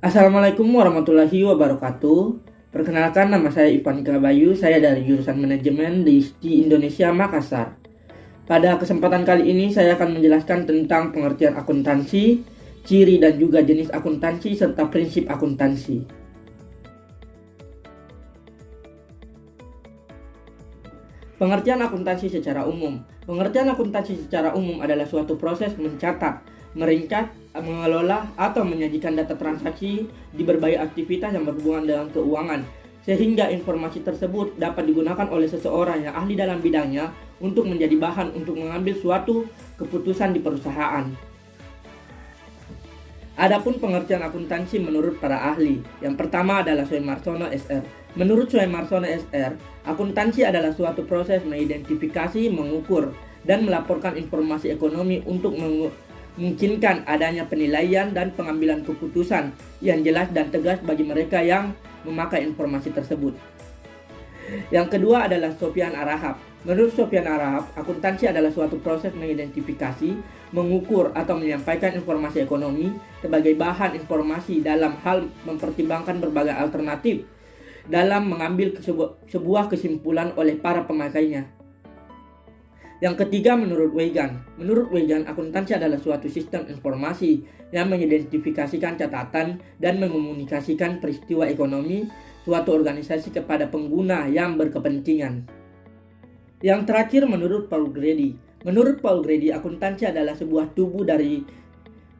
Assalamualaikum warahmatullahi wabarakatuh. Perkenalkan, nama saya Ivan Kabayu. Saya dari jurusan manajemen di Indonesia Makassar. Pada kesempatan kali ini saya akan menjelaskan tentang pengertian akuntansi, ciri dan juga jenis akuntansi serta prinsip akuntansi. Pengertian akuntansi secara umum. Pengertian akuntansi secara umum adalah suatu proses mencatat, meringkas, mengelola, atau menyajikan data transaksi di berbagai aktivitas yang berhubungan dengan keuangan, sehingga informasi tersebut dapat digunakan oleh seseorang yang ahli dalam bidangnya untuk menjadi bahan untuk mengambil suatu keputusan di perusahaan. Adapun pengertian akuntansi menurut para ahli, yang pertama adalah Soemarsono SR. Menurut Soemarsono SR, akuntansi adalah suatu proses mengidentifikasi, mengukur, dan melaporkan informasi ekonomi untuk memungkinkan adanya penilaian dan pengambilan keputusan yang jelas dan tegas bagi mereka yang memakai informasi tersebut. Yang kedua adalah Sofyan Arahap. Menurut Sofyan Arahap, akuntansi adalah suatu proses mengidentifikasi, mengukur atau menyampaikan informasi ekonomi sebagai bahan informasi dalam hal mempertimbangkan berbagai alternatif dalam mengambil sebuah kesimpulan oleh para pemakainya. Yang ketiga, menurut Weigan. Menurut Weigan, akuntansi adalah suatu sistem informasi yang mengidentifikasikan catatan dan mengomunikasikan peristiwa ekonomi suatu organisasi kepada pengguna yang berkepentingan. Yang terakhir, menurut Paul Grady. Menurut Paul Grady, akuntansi adalah sebuah tubuh dari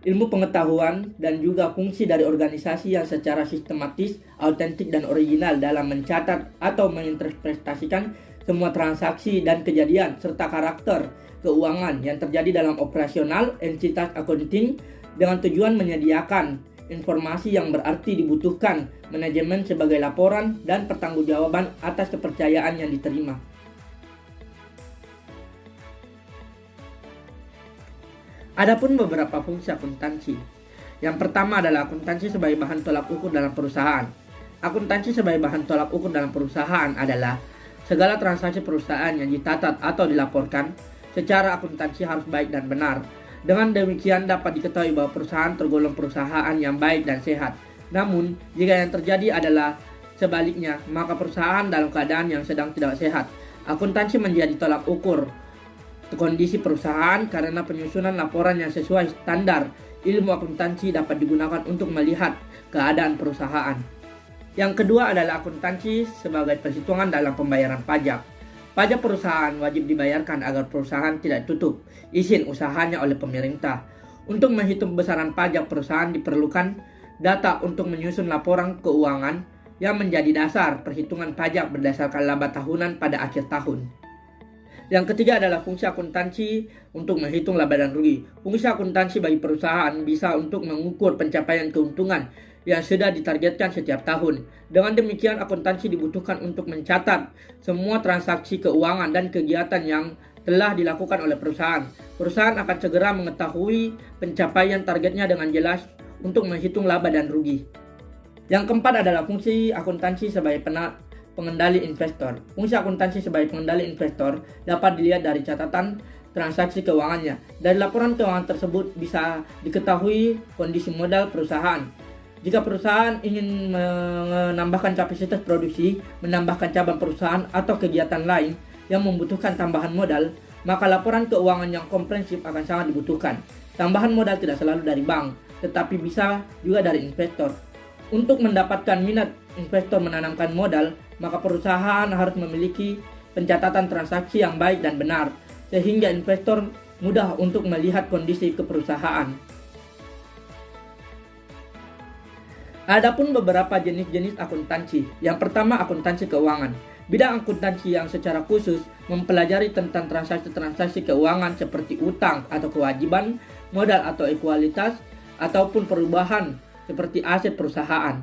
ilmu pengetahuan dan juga fungsi dari organisasi yang secara sistematis, autentik, dan original dalam mencatat atau menginterpretasikan semua transaksi dan kejadian serta karakter keuangan yang terjadi dalam operasional entitas accounting dengan tujuan menyediakan informasi yang berarti dibutuhkan manajemen sebagai laporan dan pertanggungjawaban atas kepercayaan yang diterima. Adapun beberapa fungsi akuntansi. Yang pertama adalah akuntansi sebagai bahan tolak ukur dalam perusahaan. Akuntansi sebagai bahan tolak ukur dalam perusahaan adalah segala transaksi perusahaan yang ditatat atau dilaporkan secara akuntansi harus baik dan benar. Dengan demikian dapat diketahui bahwa perusahaan tergolong perusahaan yang baik dan sehat. Namun, jika yang terjadi adalah sebaliknya, maka perusahaan dalam keadaan yang sedang tidak sehat. Akuntansi menjadi tolak ukur kondisi perusahaan karena penyusunan laporan yang sesuai standar ilmu akuntansi dapat digunakan untuk melihat keadaan perusahaan. Yang kedua adalah akuntansi sebagai perhitungan dalam pembayaran pajak. Pajak perusahaan wajib dibayarkan agar perusahaan tidak tutup izin usahanya oleh pemerintah. Untuk menghitung besaran pajak perusahaan diperlukan data untuk menyusun laporan keuangan yang menjadi dasar perhitungan pajak berdasarkan laba tahunan pada akhir tahun. Yang ketiga adalah fungsi akuntansi untuk menghitung laba dan rugi. Fungsi akuntansi bagi perusahaan bisa untuk mengukur pencapaian keuntungan yang sudah ditargetkan setiap tahun. Dengan demikian, akuntansi dibutuhkan untuk mencatat semua transaksi keuangan dan kegiatan yang telah dilakukan oleh perusahaan. Perusahaan akan segera mengetahui pencapaian targetnya dengan jelas untuk menghitung laba dan rugi. Yang keempat adalah fungsi akuntansi sebagai pengendali investor. Fungsi akuntansi sebagai pengendali investor dapat dilihat dari catatan transaksi keuangannya. Dari laporan keuangan tersebut bisa diketahui kondisi modal perusahaan. Jika perusahaan ingin menambahkan kapasitas produksi, menambahkan cabang perusahaan atau kegiatan lain yang membutuhkan tambahan modal, maka laporan keuangan yang komprehensif akan sangat dibutuhkan. Tambahan modal tidak selalu dari bank, tetapi bisa juga dari investor. Untuk mendapatkan minat investor menanamkan modal, maka perusahaan harus memiliki pencatatan transaksi yang baik dan benar, sehingga investor mudah untuk melihat kondisi perusahaan. Adapun beberapa jenis-jenis akuntansi. Yang pertama, akuntansi keuangan. Bidang akuntansi yang secara khusus mempelajari tentang transaksi-transaksi keuangan seperti utang atau kewajiban, modal atau ekualitas, ataupun perubahan seperti aset perusahaan.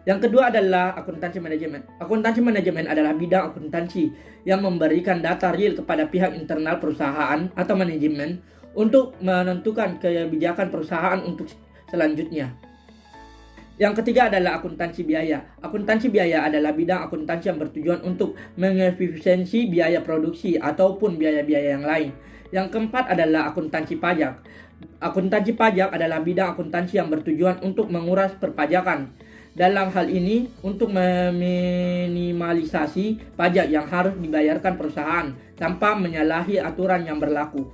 Yang kedua adalah akuntansi manajemen. Akuntansi manajemen adalah bidang akuntansi yang memberikan data real kepada pihak internal perusahaan atau manajemen untuk menentukan kebijakan perusahaan untuk selanjutnya. Yang ketiga adalah akuntansi biaya. Akuntansi biaya adalah bidang akuntansi yang bertujuan untuk mengefisiensi biaya produksi ataupun biaya-biaya yang lain Yang keempat adalah akuntansi pajak. Akuntansi pajak adalah bidang akuntansi yang bertujuan untuk menguras perpajakan. Dalam hal ini, untuk meminimalisasi pajak yang harus dibayarkan perusahaan tanpa menyalahi aturan yang berlaku.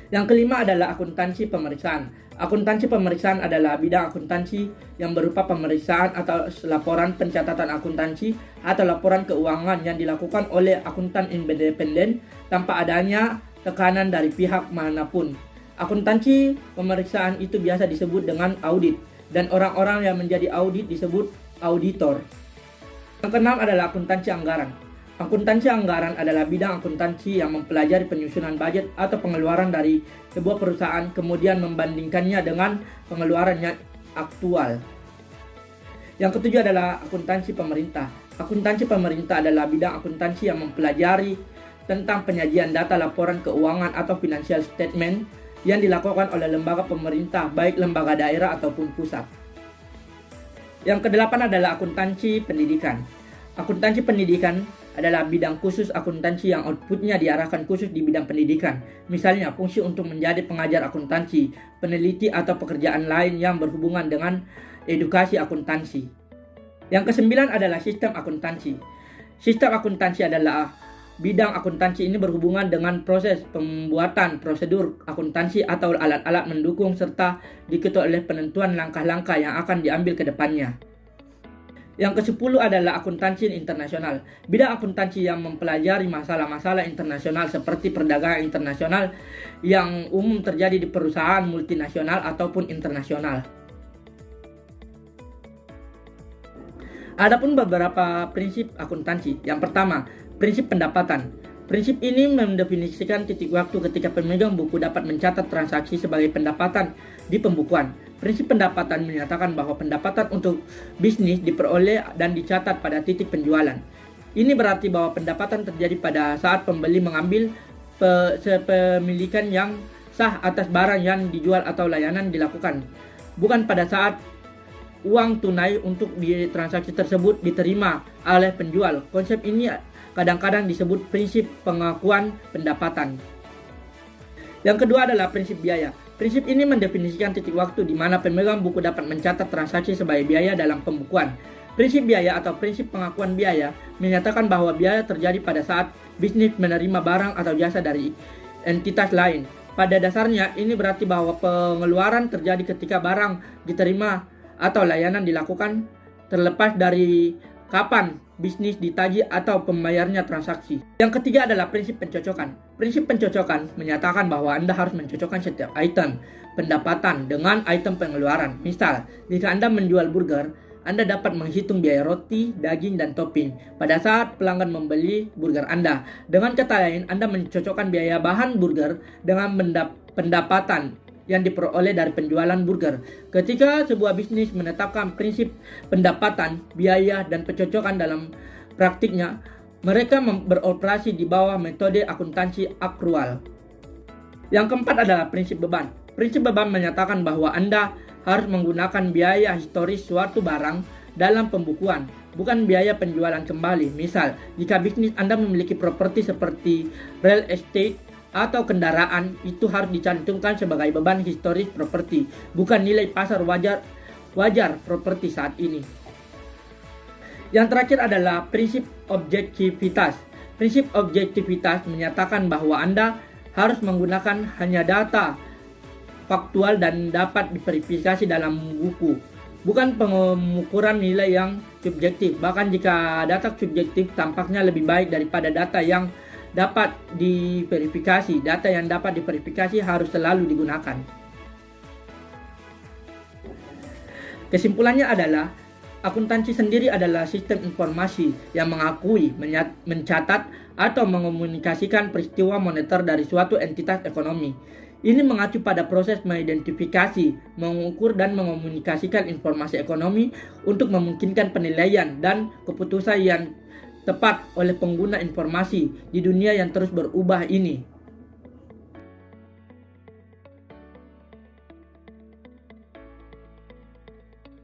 Yang kelima adalah akuntansi pemeriksaan. Akuntansi pemeriksaan adalah bidang akuntansi yang berupa pemeriksaan atau laporan pencatatan akuntansi atau laporan keuangan yang dilakukan oleh akuntan independen tanpa adanya tekanan dari pihak manapun. Akuntansi pemeriksaan itu biasa disebut dengan audit, dan orang-orang yang menjadi audit disebut auditor. Yang keenam adalah akuntansi anggaran. Akuntansi anggaran adalah bidang akuntansi yang mempelajari penyusunan budget atau pengeluaran dari sebuah perusahaan, kemudian membandingkannya dengan pengeluarannya aktual. Yang ketujuh adalah akuntansi pemerintah. Akuntansi pemerintah adalah bidang akuntansi yang mempelajari tentang penyajian data laporan keuangan atau financial statement yang dilakukan oleh lembaga pemerintah, baik lembaga daerah ataupun pusat. Yang kedelapan adalah akuntansi pendidikan. Akuntansi pendidikan adalah bidang khusus akuntansi yang outputnya diarahkan khusus di bidang pendidikan. Misalnya, fungsi untuk menjadi pengajar akuntansi, peneliti, atau pekerjaan lain yang berhubungan dengan edukasi akuntansi. Yang kesembilan adalah sistem akuntansi. Sistem akuntansi adalah bidang akuntansi ini berhubungan dengan proses pembuatan prosedur akuntansi atau alat-alat mendukung serta diketuai oleh penentuan langkah-langkah yang akan diambil ke depannya. Yang ke-10 adalah akuntansi internasional. Bidang akuntansi yang mempelajari masalah-masalah internasional seperti perdagangan internasional yang umum terjadi di perusahaan multinasional ataupun internasional. Adapun beberapa prinsip akuntansi. Yang pertama, prinsip pendapatan. Prinsip ini mendefinisikan titik waktu ketika pemegang buku dapat mencatat transaksi sebagai pendapatan di pembukuan. Prinsip pendapatan menyatakan bahwa pendapatan untuk bisnis diperoleh dan dicatat pada titik penjualan. Ini berarti bahwa pendapatan terjadi pada saat pembeli mengambil kepemilikan yang sah atas barang yang dijual atau layanan dilakukan, bukan pada saat uang tunai untuk transaksi tersebut diterima oleh penjual. Konsep ini kadang-kadang disebut prinsip pengakuan pendapatan. Yang kedua adalah prinsip biaya. Prinsip ini mendefinisikan titik waktu di mana pemegang buku dapat mencatat transaksi sebagai biaya dalam pembukuan. Prinsip biaya atau prinsip pengakuan biaya menyatakan bahwa biaya terjadi pada saat bisnis menerima barang atau jasa dari entitas lain. Pada dasarnya, ini berarti bahwa pengeluaran terjadi ketika barang diterima atau layanan dilakukan, terlepas dari kapan bisnis ditagih atau pembayarnya transaksi. Yang ketiga adalah prinsip pencocokan. Prinsip pencocokan menyatakan bahwa Anda harus mencocokkan setiap item pendapatan dengan item pengeluaran. Misal, jika Anda menjual burger, Anda dapat menghitung biaya roti, daging, dan topping pada saat pelanggan membeli burger Anda. Dengan kata lain, Anda mencocokkan biaya bahan burger dengan pendapatan yang diperoleh dari penjualan burger. Ketika sebuah bisnis menetapkan prinsip pendapatan, biaya, dan pencocokan dalam praktiknya, mereka beroperasi di bawah metode akuntansi akrual. Yang keempat adalah prinsip beban. Prinsip beban menyatakan bahwa Anda harus menggunakan biaya historis suatu barang dalam pembukuan, bukan biaya penjualan kembali. Misal, jika bisnis Anda memiliki properti seperti real estate atau kendaraan, itu harus dicantumkan sebagai beban historis properti, bukan nilai pasar wajar properti saat ini. Yang terakhir adalah prinsip objektivitas. Prinsip objektivitas menyatakan bahwa Anda harus menggunakan hanya data faktual dan dapat diverifikasi dalam buku, bukan pengukuran nilai yang subjektif. Bahkan jika data subjektif tampaknya lebih baik daripada data yang dapat diverifikasi, data yang dapat diverifikasi harus selalu digunakan. Kesimpulannya adalah, akuntansi sendiri adalah sistem informasi yang mengakui, mencatat, atau mengomunikasikan peristiwa moneter dari suatu entitas ekonomi. Ini mengacu pada proses mengidentifikasi, mengukur, dan mengomunikasikan informasi ekonomi untuk memungkinkan penilaian dan keputusan yang tepat oleh pengguna informasi di dunia yang terus berubah ini.